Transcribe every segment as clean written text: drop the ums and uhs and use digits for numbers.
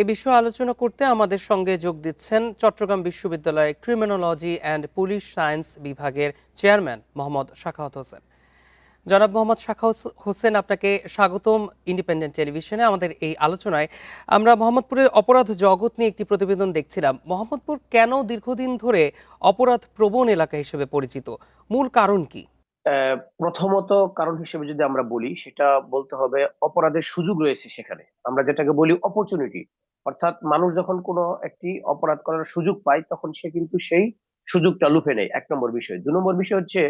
এ বিষয়ে আলোচনা করতে আমাদের সঙ্গে যোগ দিচ্ছেন চট্টগ্রাম বিশ্ববিদ্যালয়ের ক্রিমিনোলজি অ্যান্ড পুলিশ সায়েন্স বিভাগের চেয়ারম্যান মোহাম্মদ সাখাওয়াত হোসেন। জনাব মোহাম্মদ সাখাওয়াত হোসেন, আপনাকে স্বাগতম ইন্ডিপেন্ডেন্ট টেলিভিশনে। আমাদের এই আলোচনায় আমরা মোহাম্মদপুরের অপরাধ জগৎ নিয়ে একটি প্রতিবেদন দেখছিলাম। মোহাম্মদপুর কেন দীর্ঘদিন ধরে অপরাধ প্রবণ এলাকা হিসেবে পরিচিত, মূল কারণ কি? প্রথমত কারণ হিসেবে যদি আমরা বলি, সেটা বলতে হবে অপরাধের সুযোগ রয়েছে সেখানে। আমরা যেটাকে বলি অপরচুনিটি, অর্থাৎ মানুষ যখন কোনো একটি অপরাধ করার সুযোগ পায় তখন সে কিন্তু সেই সুযোগটা লুফে নেয়। এক নম্বর বিষয়। 2 নম্বর বিষয় হচ্ছে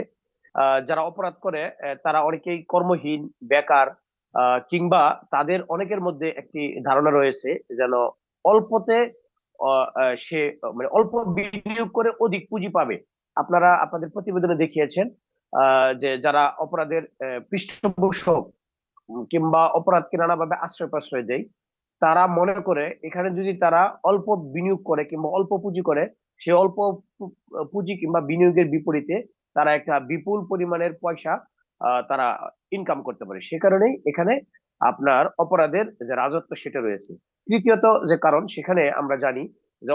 যারা অপরাধ করে তারা অনেকেই কর্মহীন, বেকার, কিংবা তাদের অনেকের মধ্যে একটি ধারণা রয়েছে যেন অল্পতে সে মানে অল্প বিনিয়োগ করে অধিক পুঁজি পাবে। আপনারা আপনাদের প্রতিবেদনে দেখিয়েছেন যে যারা অপরাধের পৃষ্ঠপোষক কিংবা অপরাধকে নানাভাবে আশ্রয় প্রশ্রয় দেয়, তারা মনে করে এখানে যদি তারা অল্প বিনিয়োগ করে কিংবা অল্প পুঁজি করে, সে অল্প পুঁজি কিংবা বিনিয়োগের বিপরীতে তারা একটা বিপুল পরিমাণের পয়সা তারা ইনকাম করতে পারে। সে কারণেই এখানে আপনার অপরাধের যে রাজত্ব সেটা রয়েছে। তৃতীয়ত যে কারণ, সেখানে আমরা জানি যে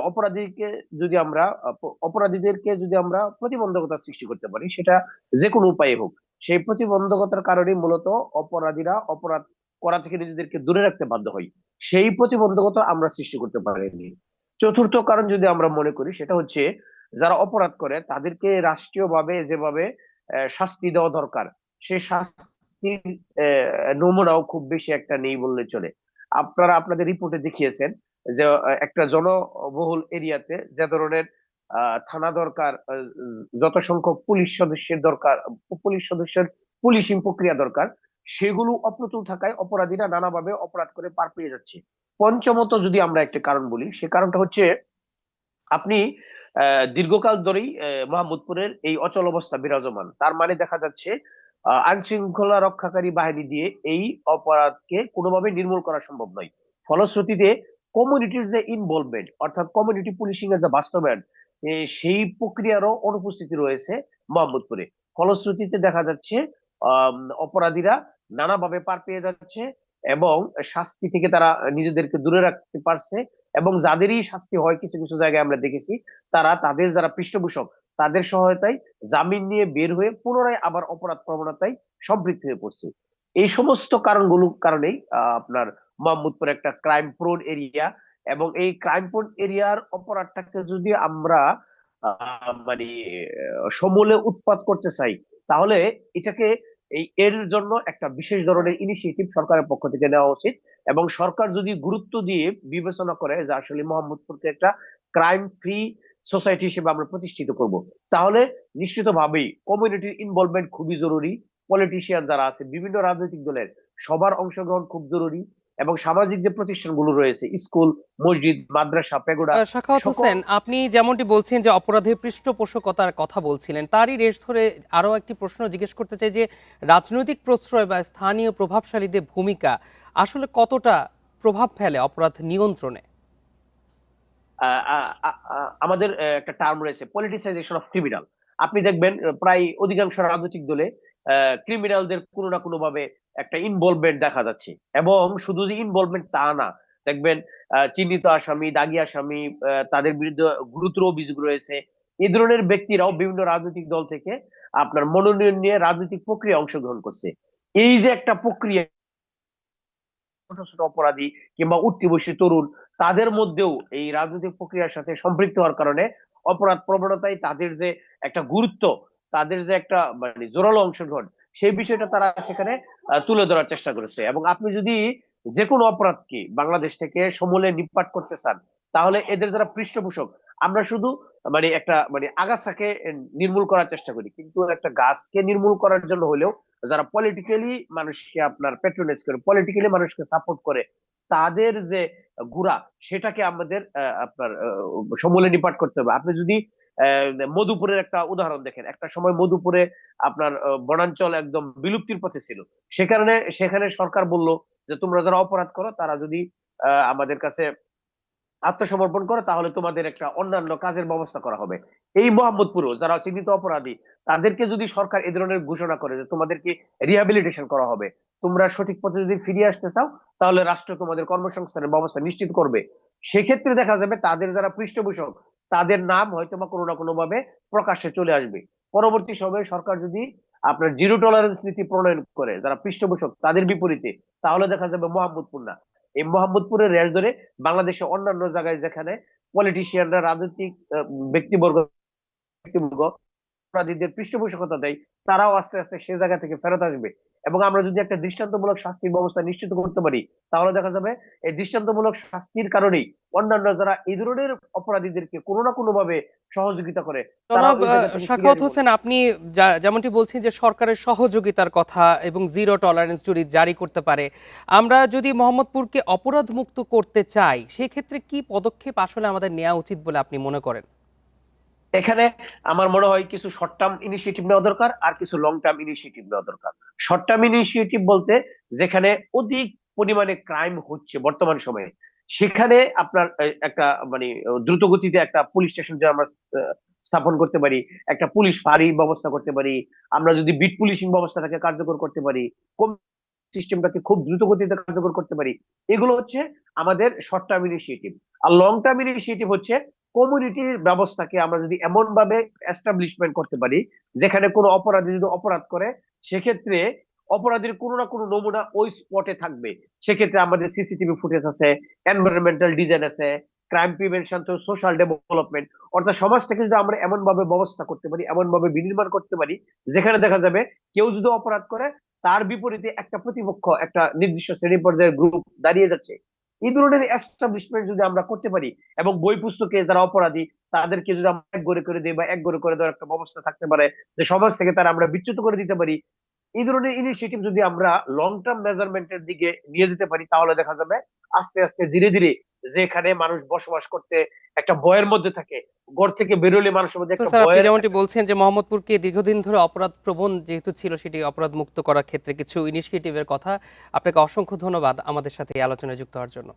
অপরাধীদেরকে যদি আমরা প্রতিবন্ধকতা সৃষ্টি করতে পারি, সেটা যে কোনো উপায়ে হোক, সেই প্রতিবন্ধকতার কারণে মূলত অপরাধীরা অপরাধ করা থেকে নিজেদেরকে দূরে রাখতে বাধ্য হয়। সেই প্রতিবন্ধকতা আমরা সৃষ্টি করতে পারিনি। চতুর্থ কারণ যদি আমরা মনে করি, সেটা হচ্ছে যারা অপরাধ করে তাদেরকে রাষ্ট্রীয়ভাবে যেভাবে শাস্তি দেওয়া দরকার, সেই শাস্তির নমুনাও খুব বেশি একটা নেই বললে চলে। আপনারা আপনাদের রিপোর্টে দেখিয়েছেন যে একটা জনবহুল এরিয়াতে যে ধরনের থানা দরকার, যত সংখ্যক পুলিশ সদস্যের দরকার, পুলিশ সদস্যের পুলিশিং প্রক্রিয়া দরকার, সেগুলো অপ্রতুল থাকায় অপরাধীরা নানাভাবে অপরাধ করে পার পেয়ে যাচ্ছে। পঞ্চমত যদি আমরা একটা কারণ বলি, সে কারণটা হচ্ছে আপনি দীর্ঘকাল ধরেই মোহাম্মদপুরের এই অচল অবস্থা বিরাজমান। তার মানে দেখা যাচ্ছে আইন শৃঙ্খলা রক্ষাকারী বাহিনী দিয়ে এই অপরাধকে কোনোভাবে নির্মূল করা সম্ভব নয়। ফলশ্রুতিতে কমিউনিটির যে ইনভলভমেন্ট, অর্থাৎ কমিউনিটি পুলিশিং এর যে বাস্তবায়ন, সেই প্রক্রিয়ারও অনুপস্থিতি রয়েছে মোহাম্মদপুরে। ফলশ্রুতিতে দেখা যাচ্ছে আহ অপরাধীরা নানাভাবে পার পেয়ে যাচ্ছে এবং শাস্তি থেকে তারা নিজেদেরকে দূরে রাখতে পারছে। এবং যাদেরই শাস্তি হয়, কিছু কিছু জায়গায় আমরা দেখেছি তারা তাদের যারা পৃষ্ঠপোষক, তাদের সহায়তায় জামিন নিয়ে বের হয়ে পুনরায় আবার অপরাধ প্রবণতায় সম্পৃক্ত হয়ে পড়ছে। এই সমস্ত কারণগুলোর কারণেই আপনার মোহাম্মদপুর একটা ক্রাইম প্রোন এরিয়া। এবং এই ক্রাইম প্রোন এরিয়ার অপরাধটাকে যদি আমরা মানে সমূলে উৎপাত করতে চাই, তাহলে এটাকে এর জন্য একটা বিশেষ ধরনের ইনিশিয়েটিভ সরকারের পক্ষ থেকে নেওয়া উচিত। এবং সরকার যদি গুরুত্ব দিয়ে বিবেচনা করে যে আসলে মোহাম্মদপুরকে একটা ক্রাইম ফ্রি সোসাইটি হিসেবে আমরা প্রতিষ্ঠিত করব, তাহলে নিশ্চিতভাবেই কমিউনিটির ইনভলভমেন্ট খুবই জরুরি। পলিটিশিয়ান যারা আছে বিভিন্ন রাজনৈতিক দলের, সবার অংশগ্রহণ খুব জরুরি। এবং সামাজিক যে প্রতিষ্ঠানগুলো রয়েছে, স্কুল, মসজিদ, মাদ্রাসা, পেগোডা, সাখাওয়াত সকল। হোসেন, আপনি যেমনটি বলছেন যে অপরাধের পৃষ্ঠপোষকতার কথা বলছিলেন, তারই রেশ ধরে আরো একটি প্রশ্ন জিজ্ঞেস করতে চাই যে রাজনৈতিক প্রশ্রয় বা স্থানীয় প্রভাবশালীদের ভূমিকা আসলে কতটা প্রভাব ফেলে অপরাধ নিয়ন্ত্রণে? আমাদের একটা টার্ম রয়েছে, পলিটিসাইজেশন অফ ক্রিমিনাল। আপনি দেখবেন প্রায় অধিকাংশ রাজনৈতিক দলে ক্রিমিনালদের কোনো না কোনো ভাবে একটা ইনভলভমেন্ট দেখা যাচ্ছে। এবং শুধু যে ইনভলভমেন্ট তা না, দেখবেন চিহ্নিত আসামি, দাগী আসামি, তাদের বিরুদ্ধে গুরুতর অভিযোগ রয়েছে। এই ধরনের ব্যক্তিরাও বিভিন্ন রাজনৈতিক দল থেকে আপনার মনোনয়ন নিয়ে রাজনৈতিক প্রক্রিয়া অংশগ্রহণ করছে। এই যে একটা প্রক্রিয়া, ছোট ছোট অপরাধী কিংবা উঠতি বয়সী তরুণ, তাদের মধ্যেও এই রাজনৈতিক প্রক্রিয়ার সাথে সম্পৃক্ত হওয়ার কারণে অপরাধ প্রবণতায় তাদের যে একটা গুরুত্ব, তাদের যে একটা মানে জোরালো অংশগ্রহণ, সেই বিষয়টা তারা সেখানে তুলে ধরার চেষ্টা করেছে। এবং আপনি যদি যে কোনো অপরাধকে বাংলাদেশ থেকে সমূলে নিপাট করতে চান, তাহলে এদের যারা পৃষ্ঠপোষক, আমরা শুধু মানে একটা মানে আগাছাকে নির্মূল করার চেষ্টা করি, কিন্তু একটা গাছকে নির্মূল করার জন্য হলেও যারা পলিটিক্যালি মানুষকে আপনার প্যাট্রোনাইজ করে, পলিটিক্যালি মানুষকে সাপোর্ট করে, তাদের যে গুড়া, সেটাকে আমাদের আপনার সমূলে নিপাট করতে হবে। আপনি যদি মধুপুরের একটা উদাহরণ দেখেন, একটা সময় মধুপুরে আপনার বনাঞ্চল একদম বিলুপ্তির পথে ছিল। সেখানে সরকার বলল যে তোমরা যারা অপরাধ করো, তারা যদি আমাদের কাছে আত্মসমর্পণ করো, তাহলে তোমাদের একটা অন্যান্য কাজের ব্যবস্থা করা হবে। এই মোহাম্মদপুরও যারা চিহ্নিত অপরাধী, তাদেরকে যদি সরকার এ ধরনের ঘোষণা করে যে তোমাদেরকে রিহ্যাবিলিটেশন করা হবে, তোমরা সঠিক পথে যদি ফিরিয়ে আসতে চাও তাহলে রাষ্ট্র তোমাদের কর্মসংস্থানের ব্যবস্থা নিশ্চিত করবে। সেক্ষেত্রে দেখা যাবে তাদের যারা পৃষ্ঠপোষক তাদের নাম হয়তো বা কোনো না কোনো ভাবে প্রকাশ্যে চলে আসবে। পরবর্তী সময়ে সরকার যদি আপনার জিরো টলারেন্স নীতি প্রণয়ন করে যারা পৃষ্ঠপোষক তাদের বিপরীতে, তাহলে দেখা যাবে মোহাম্মদপুর না, এই মোহাম্মদপুরের রেল ধরে বাংলাদেশে অন্যান্য জায়গায় যেখানে পলিটিশিয়ানরা রাজনৈতিক ব্যক্তিবর্গ অপরাধীদের পৃষ্ঠপোষকতা দেয়, তারাও আস্তে আস্তে সে জায়গা থেকে ফেরত আসবে। এবং আমরা যদি একটা দৃষ্টান্তমূলক শাস্তির ব্যবস্থা নিশ্চিত করতে পারি তাহলে দেখা যাবে এই দৃষ্টান্তমূলক শাস্তির কারণেই অন্যান্য যারা এই ধরনের অপরাধীদেরকে কোনো না কোনো ভাবে সহযোগিতা করে তারা জনাব ওই জায়গা থেকে ফিরে সাখাওয়াত আসবে। হোসেন, আপনি যেমনটি বলছেন যে সরকারের সহযোগিতার কথা এবং জিরো টলারেন্স যদি জারি করতে পারে, আমরা যদি মোহাম্মদপুরকে অপরাধ মুক্ত করতে চাই সেক্ষেত্রে কি পদক্ষেপ আসলে আমাদের নেওয়া উচিত বলে আপনি মনে করেন? এখানে আমার মনে হয় কিছু শর্ট টার্ম ইনিশিয়েটিভ নেওয়া দরকার আর কিছু লং টার্ম ইনিশিয়েটিভ নেওয়া দরকার। শর্ট টার্ম ইনিশিয়েটিভ বলতে যেখানে অধিক পরিমাণে ক্রাইম হচ্ছে বর্তমান সময়ে, সেখানে আপনার একটা মানে দ্রুত গতিতে একটা পুলিশ স্টেশন যে আমরা স্থাপন করতে পারি, একটা পুলিশ ফাঁড়ি ব্যবস্থা করতে পারি, আমরা যদি বিট পুলিশিং ব্যবস্থাটাকে কার্যকর করতে পারি, সিস্টেমটাকে খুব দ্রুত গতিতে কার্যকর করতে পারি, এগুলো হচ্ছে আমাদের শর্ট টার্ম ইনিশিয়েটিভ। আর লং টার্ম ইনিশিয়েটিভ হচ্ছে কমিউনিটির ব্যবস্থাকে আমরা যদি এমন ভাবে এস্টাবলিশমেন্ট করতে পারি যেখানে কোনো অপরাধী যদি অপরাধ করে সেক্ষেত্রে অপরাধীর কোনো না কোনো নমুনা ওই স্পটে থাকবে। সেক্ষেত্রে আমাদের সিসিটিভি ফুটেজ আছে, এনভায়রনমেন্টাল ডিজাইন আছে, ক্রাইম প্রিভেনশন তো সোশ্যাল ডেভেলপমেন্ট, অর্থাৎ সমাজ থেকে যদি আমরা এমন ভাবে ব্যবস্থা করতে পারি, এমন ভাবে বিনির্মাণ করতে পারি যেখানে দেখা যাবে কেউ যদি অপরাধ করে তার বিপরীতে একটা প্রতিপক্ষ একটা নির্দিষ্ট শ্রেণী পর্যায়ের গ্রুপ দাঁড়িয়ে যাচ্ছে, এই ধরনের এস্টাবলিশমেন্ট যদি আমরা করতে পারি এবং বই পুস্তকে যারা অপরাধী তাদেরকে যদি আমরা এক গড়ে করে দিই বা এক গড়ে করে দেওয়ার একটা ব্যবস্থা থাকতে পারে যে সমাজ থেকে তারা আমরা বিচ্যুত করে দিতে পারি, এই ধরনের ইনিশিয়েটিভ যদি আমরা লং টার্ম মেজারমেন্টের দিকে নিয়ে যেতে পারি তাহলে দেখা যাবে আস্তে আস্তে ধীরে ধীরে যেখানে মানুষ বসবাস করতে একটা ভয়ের মধ্যে থাকে, ঘর থেকে বেরোলে মানুষের মধ্যে তো একটা স্যার, আপনি ভয়ের যেমনটি বলছেন যে মোহাম্মদপুরকে দীর্ঘদিন ধরে অপরাধ প্রবণ যেহেতু ছিল সেটি অপরাধ মুক্ত করার ক্ষেত্রে কিছু ইনিশিয়েটিভের কথা, আপনাকে অসংখ্য ধন্যবাদ আমাদের সাথে এই আলোচনায় যুক্ত হওয়ার জন্য।